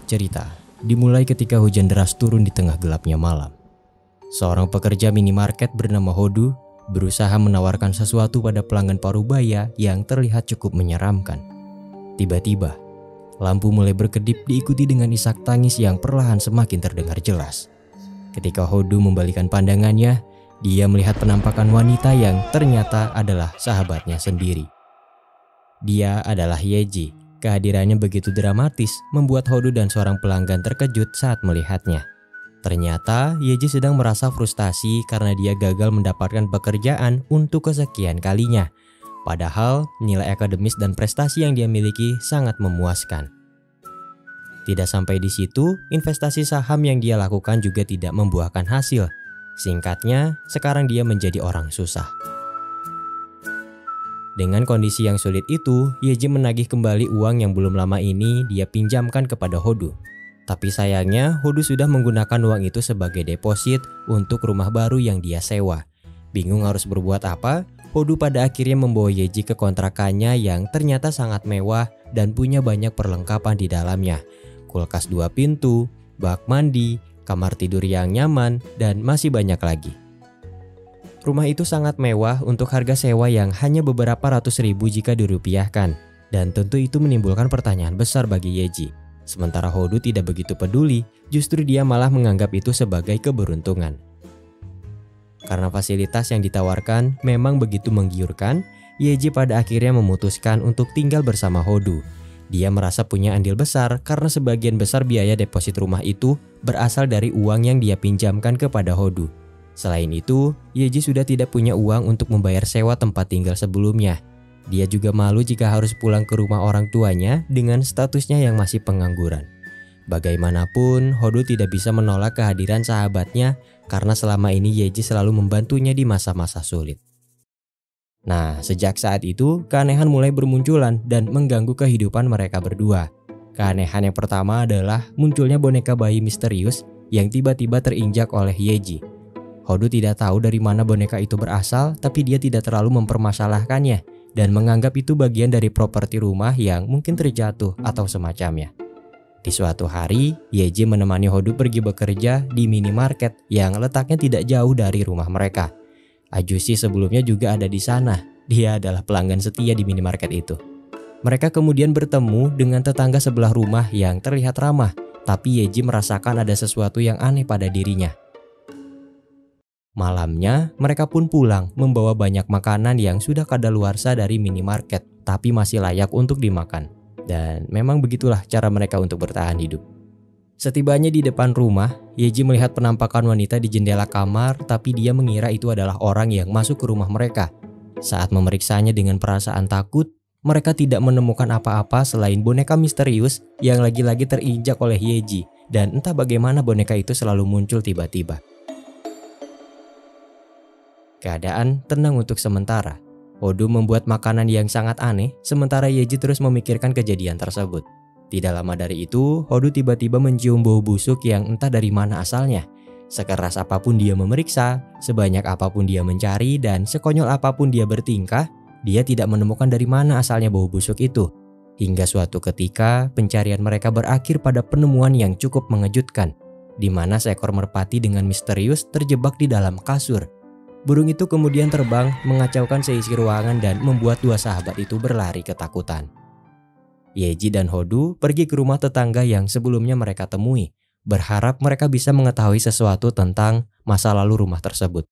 Cerita dimulai ketika hujan deras turun di tengah gelapnya malam. Seorang pekerja minimarket bernama Hodu berusaha menawarkan sesuatu pada pelanggan parubaya yang terlihat cukup menyeramkan. Tiba-tiba, lampu mulai berkedip diikuti dengan isak tangis yang perlahan semakin terdengar jelas. Ketika Hodu membalikan pandangannya, dia melihat penampakan wanita yang ternyata adalah sahabatnya sendiri. Dia adalah Yeji. Kehadirannya begitu dramatis membuat Hodu dan seorang pelanggan terkejut saat melihatnya. Ternyata Yeji sedang merasa frustasi karena dia gagal mendapatkan pekerjaan untuk kesekian kalinya. Padahal nilai akademis dan prestasi yang dia miliki sangat memuaskan. Tidak sampai di situ, investasi saham yang dia lakukan juga tidak membuahkan hasil. Singkatnya, sekarang dia menjadi orang susah. Dengan kondisi yang sulit itu, Yeji menagih kembali uang yang belum lama ini dia pinjamkan kepada Hodu. Tapi sayangnya, Hodu sudah menggunakan uang itu sebagai deposit untuk rumah baru yang dia sewa. Bingung harus berbuat apa, Hodu pada akhirnya membawa Yeji ke kontrakannya yang ternyata sangat mewah dan punya banyak perlengkapan di dalamnya. Kulkas 2 pintu, bak mandi, kamar tidur yang nyaman, dan masih banyak lagi. Rumah itu sangat mewah untuk harga sewa yang hanya beberapa ratus ribu jika dirupiahkan. Dan tentu itu menimbulkan pertanyaan besar bagi Yeji. Sementara Hodu tidak begitu peduli, justru dia malah menganggap itu sebagai keberuntungan. Karena fasilitas yang ditawarkan memang begitu menggiurkan, Yeji pada akhirnya memutuskan untuk tinggal bersama Hodu. Dia merasa punya andil besar karena sebagian besar biaya deposit rumah itu berasal dari uang yang dia pinjamkan kepada Hodu. Selain itu, Yeji sudah tidak punya uang untuk membayar sewa tempat tinggal sebelumnya. Dia juga malu jika harus pulang ke rumah orang tuanya dengan statusnya yang masih pengangguran. Bagaimanapun, Hodu tidak bisa menolak kehadiran sahabatnya karena selama ini Yeji selalu membantunya di masa-masa sulit. Nah, sejak saat itu, keanehan mulai bermunculan dan mengganggu kehidupan mereka berdua. Keanehan yang pertama adalah munculnya boneka bayi misterius yang tiba-tiba terinjak oleh Yeji. Hodu tidak tahu dari mana boneka itu berasal, tapi dia tidak terlalu mempermasalahkannya dan menganggap itu bagian dari properti rumah yang mungkin terjatuh atau semacamnya. Di suatu hari, Yeji menemani Hodu pergi bekerja di minimarket yang letaknya tidak jauh dari rumah mereka. Ajushi sebelumnya juga ada di sana. Dia adalah pelanggan setia di minimarket itu. Mereka kemudian bertemu dengan tetangga sebelah rumah yang terlihat ramah, tapi Yeji merasakan ada sesuatu yang aneh pada dirinya. Malamnya, mereka pun pulang membawa banyak makanan yang sudah kadaluarsa dari minimarket, tapi masih layak untuk dimakan. Dan memang begitulah cara mereka untuk bertahan hidup. Setibanya di depan rumah, Yeji melihat penampakan wanita di jendela kamar, tapi dia mengira itu adalah orang yang masuk ke rumah mereka. Saat memeriksanya dengan perasaan takut, mereka tidak menemukan apa-apa selain boneka misterius yang lagi-lagi terinjak oleh Yeji. Dan entah bagaimana boneka itu selalu muncul tiba-tiba. Keadaan tenang untuk sementara. Hodu membuat makanan yang sangat aneh, sementara Yeji terus memikirkan kejadian tersebut. Tidak lama dari itu, Hodu tiba-tiba mencium bau busuk yang entah dari mana asalnya. Sekeras apapun dia memeriksa, sebanyak apapun dia mencari, dan sekonyol apapun dia bertingkah, dia tidak menemukan dari mana asalnya bau busuk itu. Hingga suatu ketika, pencarian mereka berakhir pada penemuan yang cukup mengejutkan, di mana seekor merpati dengan misterius terjebak di dalam kasur. Burung itu kemudian terbang, mengacaukan seisi ruangan dan membuat dua sahabat itu berlari ketakutan. Yeji dan Hodu pergi ke rumah tetangga yang sebelumnya mereka temui, berharap mereka bisa mengetahui sesuatu tentang masa lalu rumah tersebut.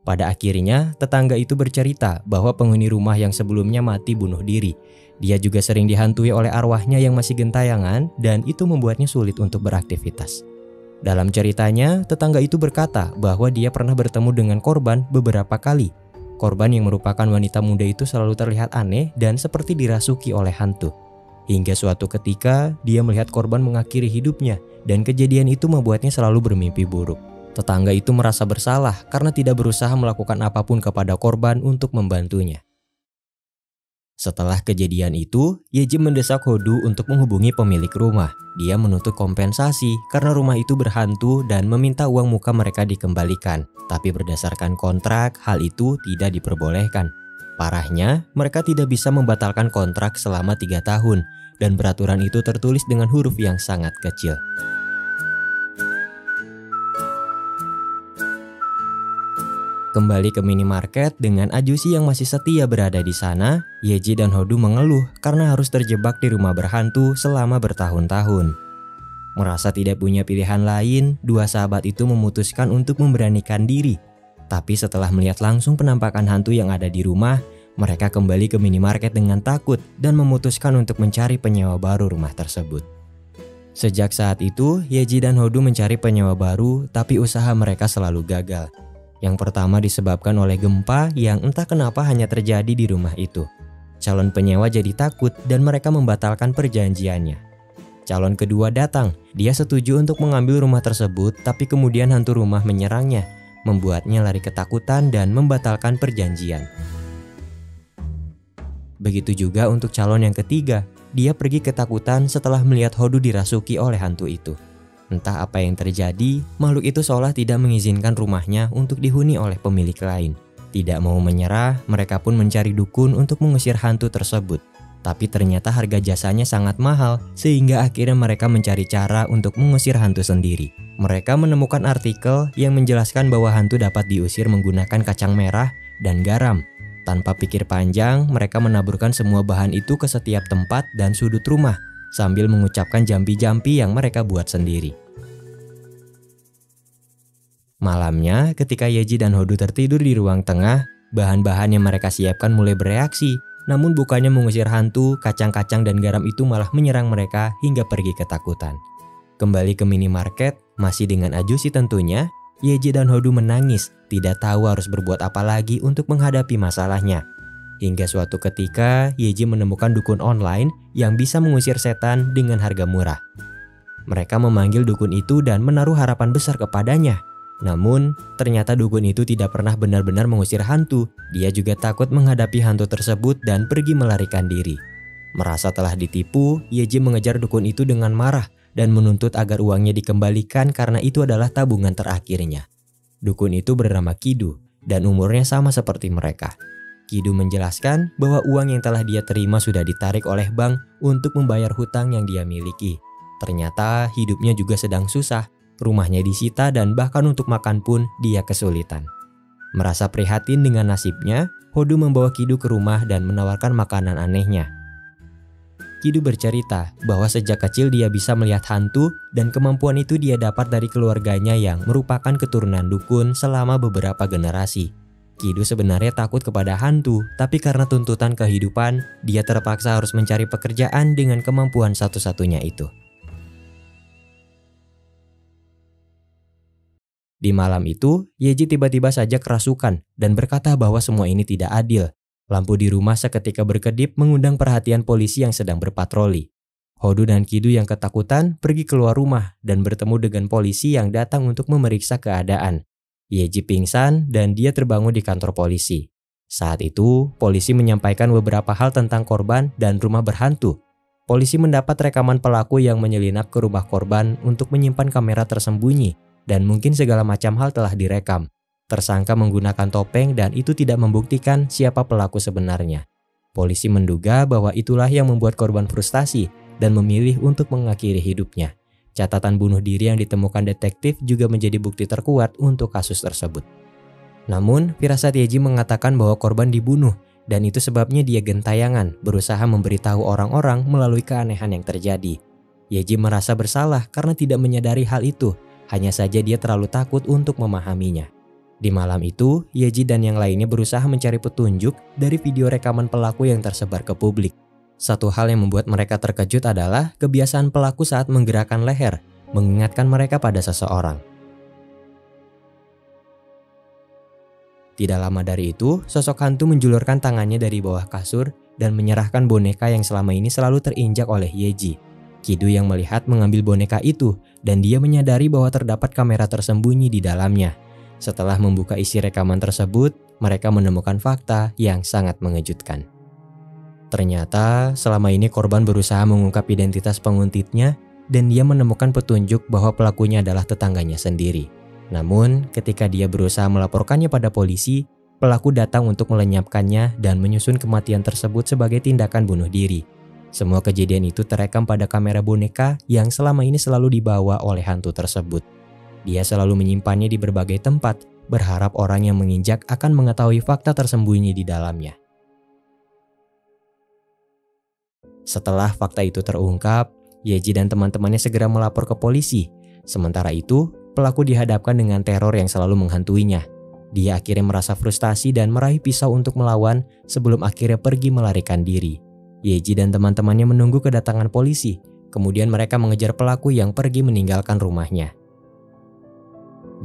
Pada akhirnya, tetangga itu bercerita bahwa penghuni rumah yang sebelumnya mati bunuh diri. Dia juga sering dihantui oleh arwahnya yang masih gentayangan dan itu membuatnya sulit untuk beraktivitas. Dalam ceritanya, tetangga itu berkata bahwa dia pernah bertemu dengan korban beberapa kali. Korban yang merupakan wanita muda itu selalu terlihat aneh dan seperti dirasuki oleh hantu. Hingga suatu ketika, dia melihat korban mengakhiri hidupnya dan kejadian itu membuatnya selalu bermimpi buruk. Tetangga itu merasa bersalah karena tidak berusaha melakukan apapun kepada korban untuk membantunya. Setelah kejadian itu, Yeji mendesak Hodu untuk menghubungi pemilik rumah. Dia menuntut kompensasi karena rumah itu berhantu dan meminta uang muka mereka dikembalikan. Tapi berdasarkan kontrak, hal itu tidak diperbolehkan. Parahnya, mereka tidak bisa membatalkan kontrak selama 3 tahun dan peraturan itu tertulis dengan huruf yang sangat kecil. Kembali ke minimarket dengan Ajushi yang masih setia berada di sana, Yeji dan Hodu mengeluh karena harus terjebak di rumah berhantu selama bertahun-tahun. Merasa tidak punya pilihan lain, dua sahabat itu memutuskan untuk memberanikan diri. Tapi setelah melihat langsung penampakan hantu yang ada di rumah, mereka kembali ke minimarket dengan takut dan memutuskan untuk mencari penyewa baru rumah tersebut. Sejak saat itu, Yeji dan Hodu mencari penyewa baru, tapi usaha mereka selalu gagal. Yang pertama disebabkan oleh gempa yang entah kenapa hanya terjadi di rumah itu. Calon penyewa jadi takut dan mereka membatalkan perjanjiannya. Calon kedua datang, dia setuju untuk mengambil rumah tersebut, tapi kemudian hantu rumah menyerangnya, membuatnya lari ketakutan dan membatalkan perjanjian. Begitu juga untuk calon yang ketiga, dia pergi ketakutan setelah melihat Hodu dirasuki oleh hantu itu. Entah apa yang terjadi, makhluk itu seolah tidak mengizinkan rumahnya untuk dihuni oleh pemilik lain. Tidak mau menyerah, mereka pun mencari dukun untuk mengusir hantu tersebut. Tapi ternyata harga jasanya sangat mahal, sehingga akhirnya mereka mencari cara untuk mengusir hantu sendiri. Mereka menemukan artikel yang menjelaskan bahwa hantu dapat diusir menggunakan kacang merah dan garam. Tanpa pikir panjang, mereka menaburkan semua bahan itu ke setiap tempat dan sudut rumah, sambil mengucapkan jampi-jampi yang mereka buat sendiri. Malamnya, ketika Yeji dan Hodu tertidur di ruang tengah, bahan-bahan yang mereka siapkan mulai bereaksi. Namun bukannya mengusir hantu, kacang-kacang dan garam itu malah menyerang mereka hingga pergi ketakutan. Kembali ke minimarket, masih dengan Ajushi tentunya, Yeji dan Hodu menangis, tidak tahu harus berbuat apa lagi untuk menghadapi masalahnya. Hingga suatu ketika, Yeji menemukan dukun online yang bisa mengusir setan dengan harga murah. Mereka memanggil dukun itu dan menaruh harapan besar kepadanya. Namun, ternyata dukun itu tidak pernah benar-benar mengusir hantu. Dia juga takut menghadapi hantu tersebut dan pergi melarikan diri. Merasa telah ditipu, Yeji mengejar dukun itu dengan marah dan menuntut agar uangnya dikembalikan karena itu adalah tabungan terakhirnya. Dukun itu bernama Kidu dan umurnya sama seperti mereka. Kidu menjelaskan bahwa uang yang telah dia terima sudah ditarik oleh bank untuk membayar hutang yang dia miliki. Ternyata hidupnya juga sedang susah, rumahnya disita dan bahkan untuk makan pun dia kesulitan. Merasa prihatin dengan nasibnya, Hodu membawa Kidu ke rumah dan menawarkan makanan anehnya. Kidu bercerita bahwa sejak kecil dia bisa melihat hantu dan kemampuan itu dia dapat dari keluarganya yang merupakan keturunan dukun selama beberapa generasi. Kidu sebenarnya takut kepada hantu, tapi karena tuntutan kehidupan, dia terpaksa harus mencari pekerjaan dengan kemampuan satu-satunya itu. Di malam itu, Yeji tiba-tiba saja kerasukan dan berkata bahwa semua ini tidak adil. Lampu di rumah seketika berkedip mengundang perhatian polisi yang sedang berpatroli. Hodu dan Kidu yang ketakutan pergi keluar rumah dan bertemu dengan polisi yang datang untuk memeriksa keadaan. Yeji pingsan dan dia terbangun di kantor polisi. Saat itu, polisi menyampaikan beberapa hal tentang korban dan rumah berhantu. Polisi mendapat rekaman pelaku yang menyelinap ke rumah korban untuk menyimpan kamera tersembunyi dan mungkin segala macam hal telah direkam. Tersangka menggunakan topeng dan itu tidak membuktikan siapa pelaku sebenarnya. Polisi menduga bahwa itulah yang membuat korban frustasi dan memilih untuk mengakhiri hidupnya. Catatan bunuh diri yang ditemukan detektif juga menjadi bukti terkuat untuk kasus tersebut. Namun, firasat Yeji mengatakan bahwa korban dibunuh dan itu sebabnya dia gentayangan berusaha memberitahu orang-orang melalui keanehan yang terjadi. Yeji merasa bersalah karena tidak menyadari hal itu, hanya saja dia terlalu takut untuk memahaminya. Di malam itu, Yeji dan yang lainnya berusaha mencari petunjuk dari video rekaman pelaku yang tersebar ke publik. Satu hal yang membuat mereka terkejut adalah kebiasaan pelaku saat menggerakkan leher, mengingatkan mereka pada seseorang. Tidak lama dari itu, sosok hantu menjulurkan tangannya dari bawah kasur dan menyerahkan boneka yang selama ini selalu terinjak oleh Yeji. Kidu yang melihat mengambil boneka itu dan dia menyadari bahwa terdapat kamera tersembunyi di dalamnya. Setelah membuka isi rekaman tersebut, mereka menemukan fakta yang sangat mengejutkan. Ternyata selama ini korban berusaha mengungkap identitas penguntitnya dan dia menemukan petunjuk bahwa pelakunya adalah tetangganya sendiri. Namun ketika dia berusaha melaporkannya pada polisi, pelaku datang untuk melenyapkannya dan menyusun kematian tersebut sebagai tindakan bunuh diri. Semua kejadian itu terekam pada kamera boneka yang selama ini selalu dibawa oleh hantu tersebut. Dia selalu menyimpannya di berbagai tempat, berharap orang yang menginjak akan mengetahui fakta tersembunyi di dalamnya. Setelah fakta itu terungkap, Yeji dan teman-temannya segera melapor ke polisi. Sementara itu, pelaku dihadapkan dengan teror yang selalu menghantuinya. Dia akhirnya merasa frustasi dan meraih pisau untuk melawan sebelum akhirnya pergi melarikan diri. Yeji dan teman-temannya menunggu kedatangan polisi. Kemudian mereka mengejar pelaku yang pergi meninggalkan rumahnya.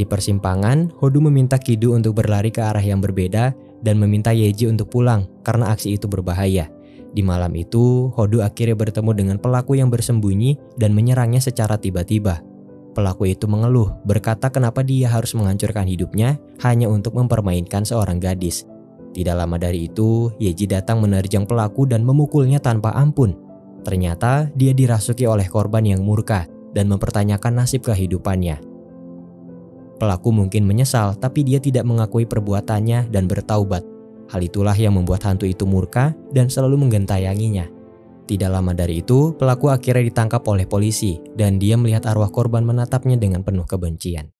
Di persimpangan, Hodu meminta Kidu untuk berlari ke arah yang berbeda dan meminta Yeji untuk pulang karena aksi itu berbahaya. Di malam itu, Hodu akhirnya bertemu dengan pelaku yang bersembunyi dan menyerangnya secara tiba-tiba. Pelaku itu mengeluh, berkata kenapa dia harus menghancurkan hidupnya hanya untuk mempermainkan seorang gadis. Tidak lama dari itu, Yeji datang menerjang pelaku dan memukulnya tanpa ampun. Ternyata dia dirasuki oleh korban yang murka dan mempertanyakan nasib kehidupannya. Pelaku mungkin menyesal, tapi dia tidak mengakui perbuatannya dan bertaubat. Hal itulah yang membuat hantu itu murka dan selalu menggentayanginya. Tidak lama dari itu, pelaku akhirnya ditangkap oleh polisi dan dia melihat arwah korban menatapnya dengan penuh kebencian.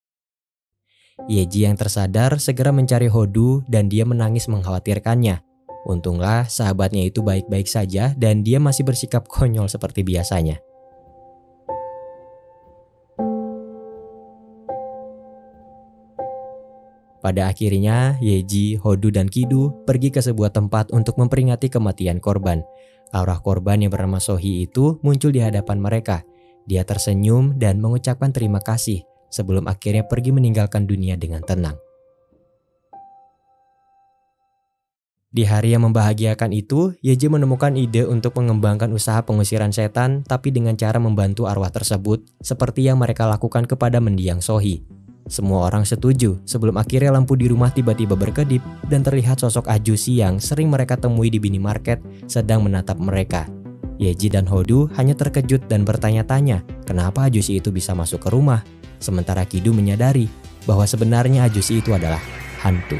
Yeji yang tersadar segera mencari Hodu dan dia menangis mengkhawatirkannya. Untunglah sahabatnya itu baik-baik saja dan dia masih bersikap konyol seperti biasanya. Pada akhirnya, Yeji, Hodu, dan Kidu pergi ke sebuah tempat untuk memperingati kematian korban. Arwah korban yang bernama Sohi itu muncul di hadapan mereka. Dia tersenyum dan mengucapkan terima kasih sebelum akhirnya pergi meninggalkan dunia dengan tenang. Di hari yang membahagiakan itu, Yeji menemukan ide untuk mengembangkan usaha pengusiran setan tapi dengan cara membantu arwah tersebut seperti yang mereka lakukan kepada mendiang Sohi. Semua orang setuju sebelum akhirnya lampu di rumah tiba-tiba berkedip dan terlihat sosok Ajusi yang sering mereka temui di minimarket sedang menatap mereka. Yeji dan Hodu hanya terkejut dan bertanya-tanya kenapa Ajusi itu bisa masuk ke rumah. Sementara Kidu menyadari bahwa sebenarnya Ajusi itu adalah hantu.